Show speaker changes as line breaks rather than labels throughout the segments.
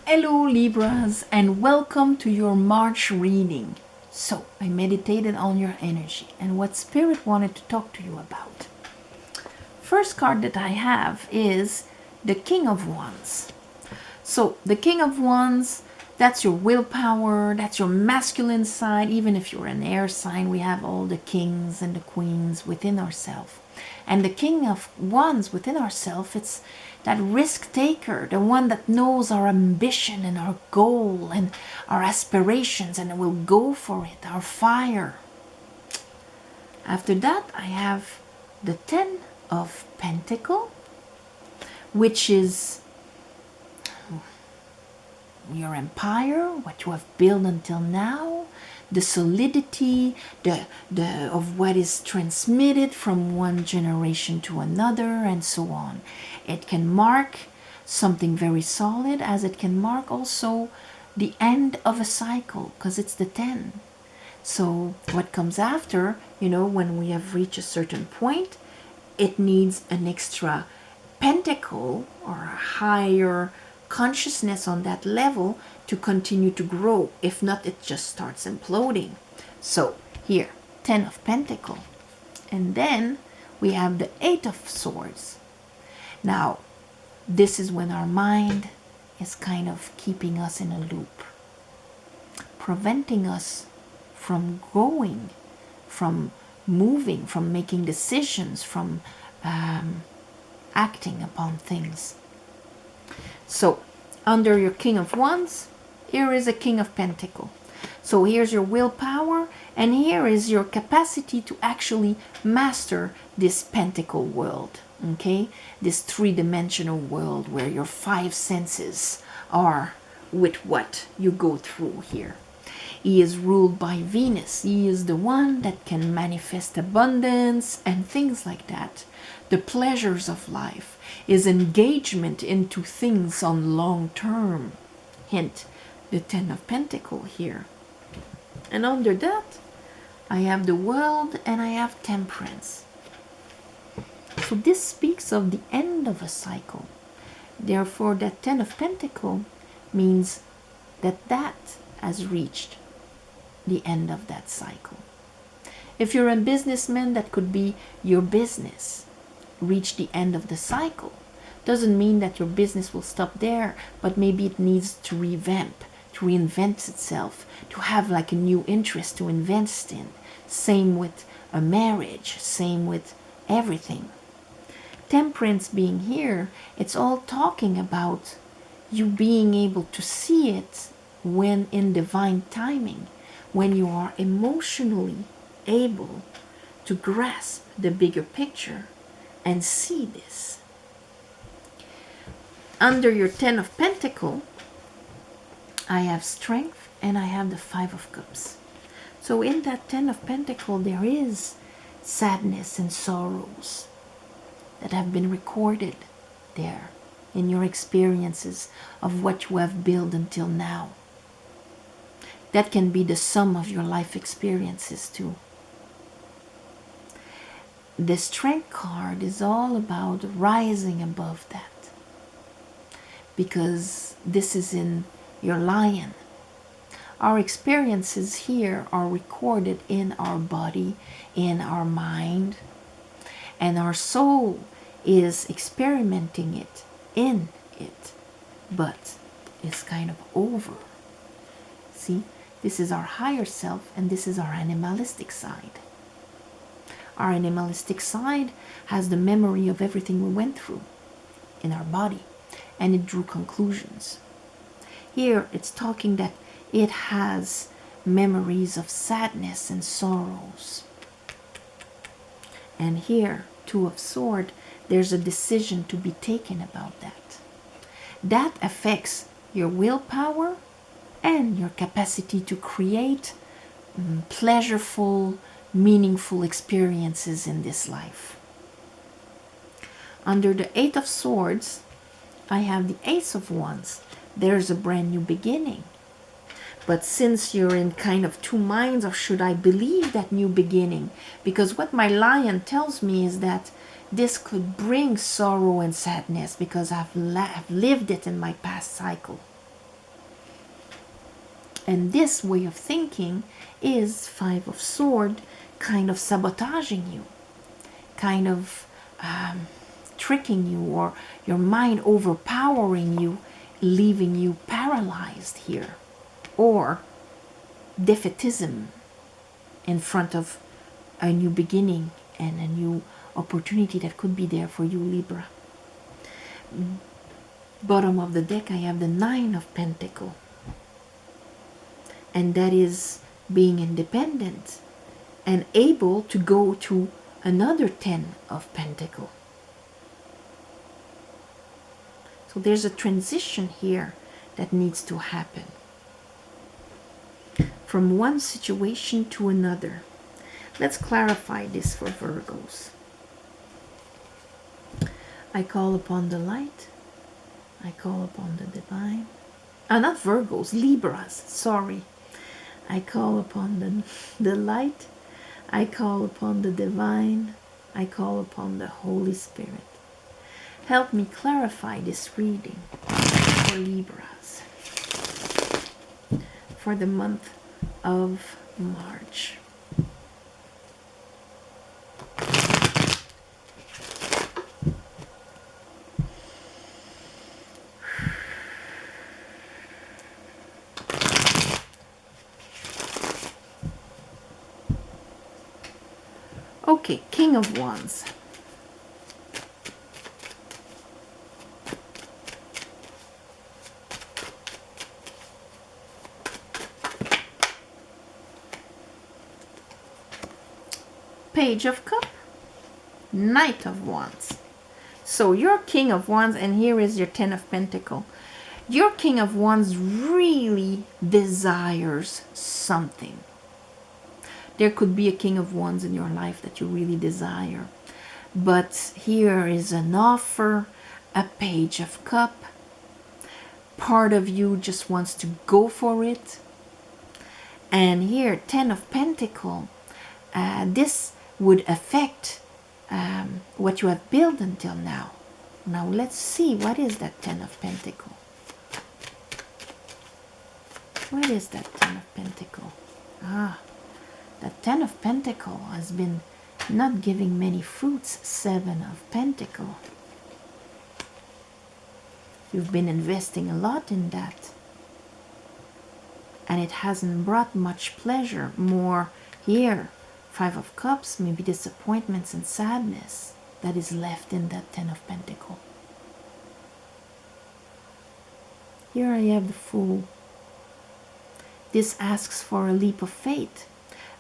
Hello Libras and welcome to your March reading. So, I meditated on your energy and what Spirit wanted to talk to you about. First card that I have is the King of Wands. So, the King of Wands, that's your willpower, that's your masculine side. Even if you're an air sign, we have all the kings and the queens within ourselves. And the King of Wands within ourselves, it's that risk taker, the one that knows our ambition and our goal and our aspirations and will go for it, our fire. After that, I have the Ten of Pentacles, which is your empire, what you have built until now, the solidity of what is transmitted from one generation to another, and so on. It can mark something very solid, as it can mark also the end of a cycle, because it's the 10. So what comes after, when we have reached a certain point, it needs an extra pentacle or a higher consciousness on that level to continue to grow. If not, it just starts imploding. So here, 10 of Pentacles. And then we have the 8 of Swords. Now, this is when our mind is kind of keeping us in a loop, preventing us from going, from moving, from making decisions, from acting upon things. So, under your King of Wands, here is a King of Pentacles. So here's your willpower, and here is your capacity to actually master this pentacle world, okay? This three-dimensional world where your 5 senses are with what you go through here. He is ruled by Venus. He is the one that can manifest abundance and things like that. The pleasures of life, is engagement into things on long term. Hint, the 10 of Pentacles here. And under that, I have the World and I have Temperance. So this speaks of the end of a cycle. Therefore, that 10 of Pentacles means that has reached the end of that cycle. If you're a businessman, that could be your business reach the end of the cycle. Doesn't mean that your business will stop there, but maybe it needs to revamp, to reinvent itself, to have like a new interest to invest in. Same with a marriage, same with everything. Temperance being here, it's all talking about you being able to see it when in divine timing, when you are emotionally able to grasp the bigger picture and see this. Under your 10 of Pentacles, I have Strength and I have the 5 of Cups. So in that 10 of Pentacles, there is sadness and sorrows that have been recorded there in your experiences of what you have built until now. That can be the sum of your life experiences too. The Strength card is all about rising above that, because this is in your Lion. Our experiences here are recorded in our body, in our mind, and our soul is experimenting it in it, but it's kind of over. See, this is our higher self and this is our animalistic side. Our animalistic side has the memory of everything we went through in our body, and it drew conclusions. Here it's talking that it has memories of sadness and sorrows. And here, 2 of Swords, there's a decision to be taken about that. That affects your willpower and your capacity to create pleasureful, meaningful experiences in this life. Under the 8 of Swords, I have the Ace of Wands. There's a brand new beginning. But since you're in kind of two minds of should I believe that new beginning, because what my Lion tells me is that this could bring sorrow and sadness because I've lived it in my past cycle. And this way of thinking is Five of Swords, kind of sabotaging you, kind of tricking you, or your mind overpowering you, leaving you paralyzed here, or defeatism in front of a new beginning and a new opportunity that could be there for you, Libra. Bottom of the deck, I have the Nine of Pentacles, and that is being independent and able to go to another Ten of Pentacles. So there's a transition here that needs to happen from one situation to another. Let's clarify this for Virgos. I call upon the light. I call upon the divine. Not Virgos, Libras, sorry. I call upon the light. I call upon the divine. I call upon the Holy Spirit. Help me clarify this reading for Libras for the month of March. Okay, King of Wands. Page of Cups, Knight of Wands. So you're King of Wands, and here is your Ten of Pentacles. Your King of Wands really desires something. There could be a King of Wands in your life that you really desire. But here is an offer, a Page of Cups. Part of you just wants to go for it. And here, Ten of Pentacles. This would affect what you have built until now. Now let's see, what is that Ten of Pentacles? What is that Ten of Pentacles? That Ten of Pentacles has been not giving many fruits. Seven of Pentacles. You've been investing a lot in that, and it hasn't brought much pleasure. More here, Five of Cups, maybe disappointments and sadness that is left in that Ten of Pentacles. Here I have the Fool. This asks for a leap of faith.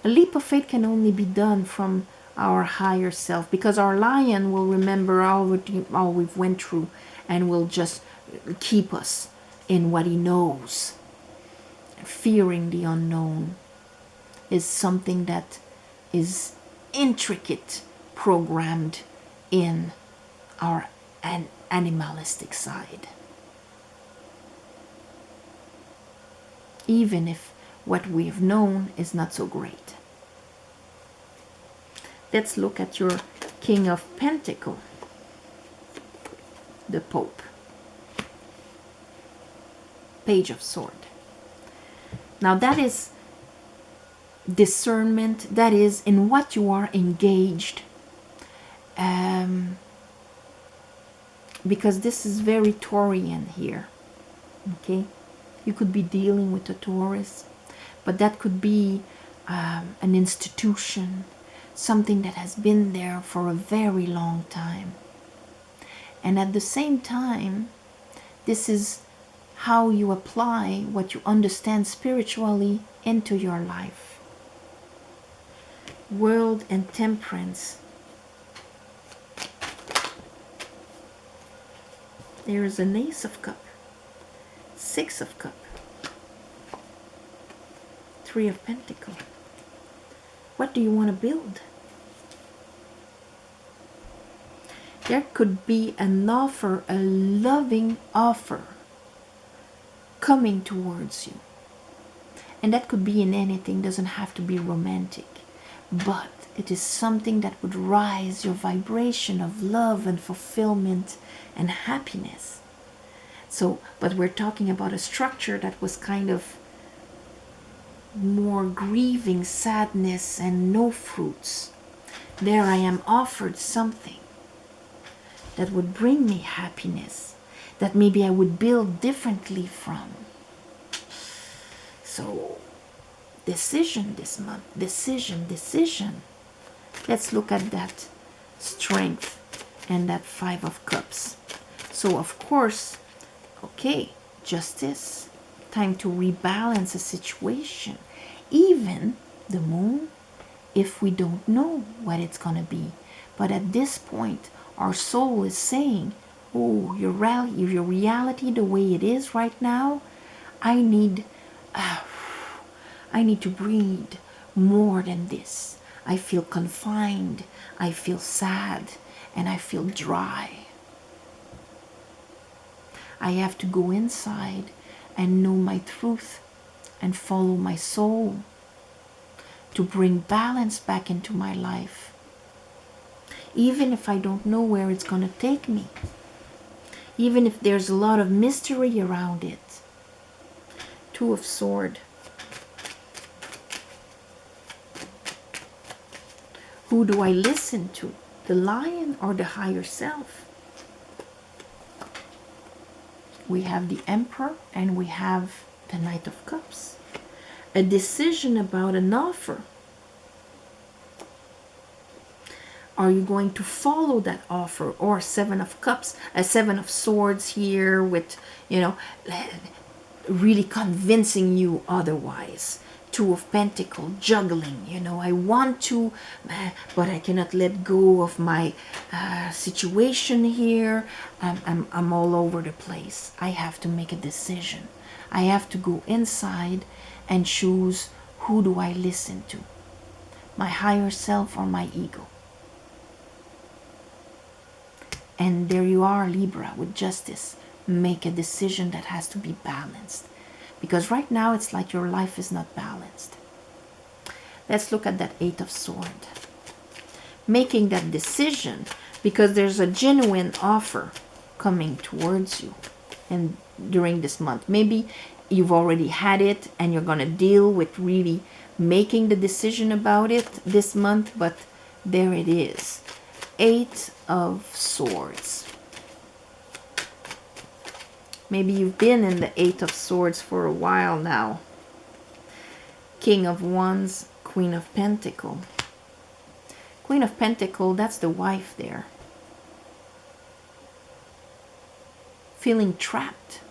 A leap of faith can only be done from our higher self, because our lion will remember all we've went through and will just keep us in what he knows. Fearing the unknown is something that is intricate, programmed in our animalistic side. Even if what we've known is not so great. Let's look at your King of Pentacles, the Pope. Page of Swords. Now that is discernment, that is in what you are engaged. Because this is very Taurian here. Okay? You could be dealing with a Taurus, but that could be an institution, something that has been there for a very long time. And at the same time, this is how you apply what you understand spiritually into your life. World and Temperance. There is an Ace of Cups, Six of Cups, Three of Pentacles. What do you want to build? There could be an offer, a loving offer coming towards you. And that could be in anything, doesn't have to be romantic. But it is something that would rise your vibration of love and fulfillment and happiness. So, but we're talking about a structure that was kind of more grieving, sadness, and no fruits. There I am offered something that would bring me happiness, that maybe I would build differently from. So, decision this month, decision, decision. Let's look at that strength and that Five of Cups. So, of course, okay, justice, time to rebalance a situation. Even the moon, if we don't know what it's going to be. But at this point, our soul is saying, oh, your reality the way it is right now, I need to breathe more than this. I feel confined, I feel sad, and I feel dry. I have to go inside and know my truth and follow my soul to bring balance back into my life. Even if I don't know where it's going to take me. Even if there's a lot of mystery around it. Two of Swords. Who do I listen to? The lion or the higher self? We have the Emperor and we have the Knight of Cups. A decision about an offer. Are you going to follow that offer? Or Seven of Cups, a Seven of Swords here with, really convincing you otherwise. Two of Pentacles, juggling, I want to, but I cannot let go of my situation here. I'm all over the place. I have to make a decision. I have to go inside and choose, who do I listen to? My higher self or my ego? And there you are, Libra, with justice. Make a decision that has to be balanced. Because right now it's like your life is not balanced. Let's look at that Eight of Swords. Making that decision because there's a genuine offer coming towards you and during this month. Maybe you've already had it and you're going to deal with really making the decision about it this month, but there it is. Eight of Swords. Maybe you've been in the Eight of Swords for a while now. King of Wands, Queen of Pentacles. Queen of Pentacles, that's the wife there. Feeling trapped.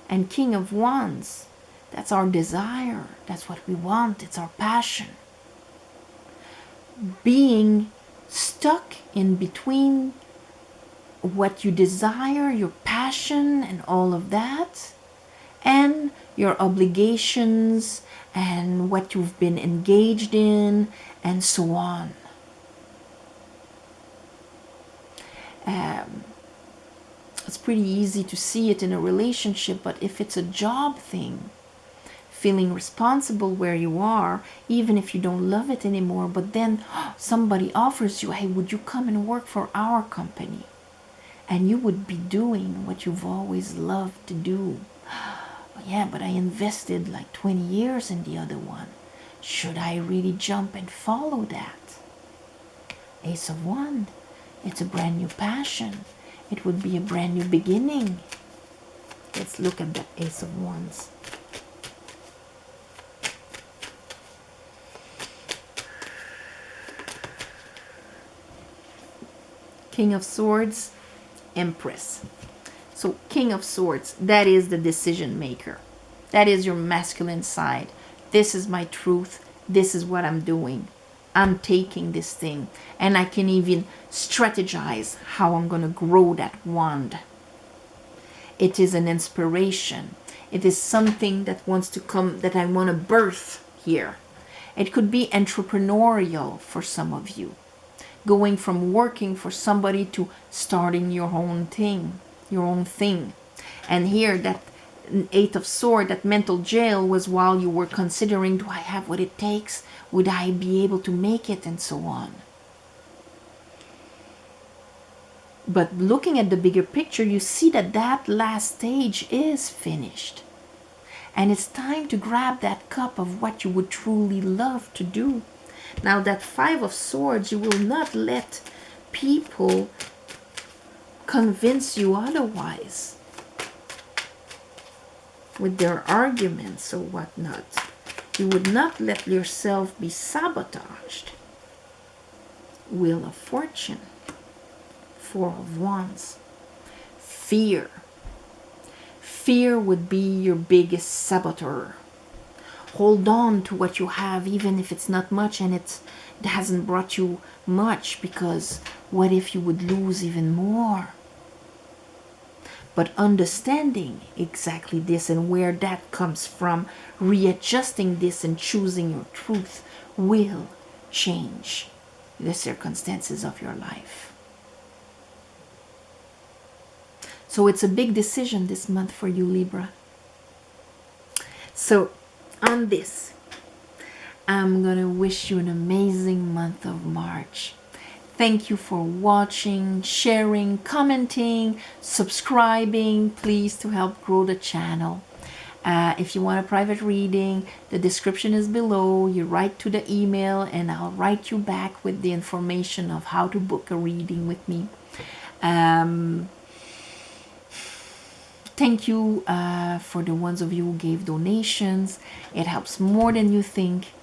And King of Wands, that's our desire. That's what we want. It's our passion. Being stuck in between what you desire, your passion and all of that, and your obligations and what you've been engaged in and so on. It's pretty easy to see it in a relationship, but if it's a job thing, feeling responsible where you are, even if you don't love it anymore, but then somebody offers you, hey, would you come and work for our company? And you would be doing what you've always loved to do. Yeah, but I invested like 20 years in the other one. Should I really jump and follow that? Ace of Wands. It's a brand new passion. It would be a brand new beginning. Let's look at the Ace of Wands. King of Swords, Empress. So King of Swords, that is the decision maker. That is your masculine side. This is my truth. This is what I'm doing. I'm taking this thing. And I can even strategize how I'm going to grow that wand. It is an inspiration. It is something that wants to come, that I want to birth here. It could be entrepreneurial for some of you. Going from working for somebody to starting your own thing. And here that Eight of Swords, that mental jail was while you were considering, do I have what it takes? Would I be able to make it? And so on. But looking at the bigger picture, you see that that last stage is finished. And it's time to grab that cup of what you would truly love to do. Now that Five of Swords, you will not let people convince you otherwise with their arguments or whatnot. You would not let yourself be sabotaged. Wheel of Fortune, Four of Wands. Fear. Fear would be your biggest saboteur. Hold on to what you have, even if it's not much and it hasn't brought you much, because what if you would lose even more? But understanding exactly this and where that comes from, readjusting this and choosing your truth will change the circumstances of your life. So it's a big decision this month for you, Libra. So on this, I'm gonna wish you an amazing month of March. Thank you for watching, sharing, commenting, subscribing, please, to help grow the channel. If you want a private reading, the description is below. You write to the email and I'll write you back with the information of how to book a reading with me. Thank you for the ones of you who gave donations. It helps more than you think.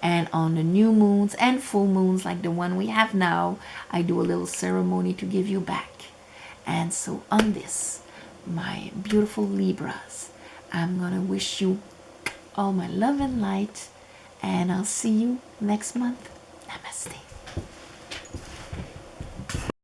And on the new moons and full moons like the one we have now, I do a little ceremony to give you back. And so on this, my beautiful Libras, I'm gonna wish you all my love and light, and I'll see you next month. Namaste.